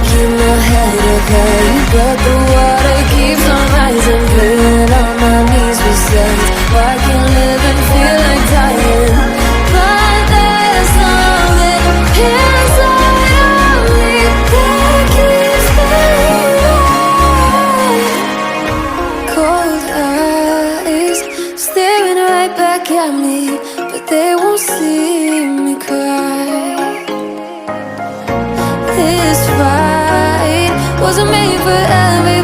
keep my head up high, but the water keeps on rising. Pulling on my knees besides, I can live and feel like dying. But there's something inside of me that keeps me alive. Cold eyes staring right back at me, but they won't see me cry. This fight wasn't made for everyone.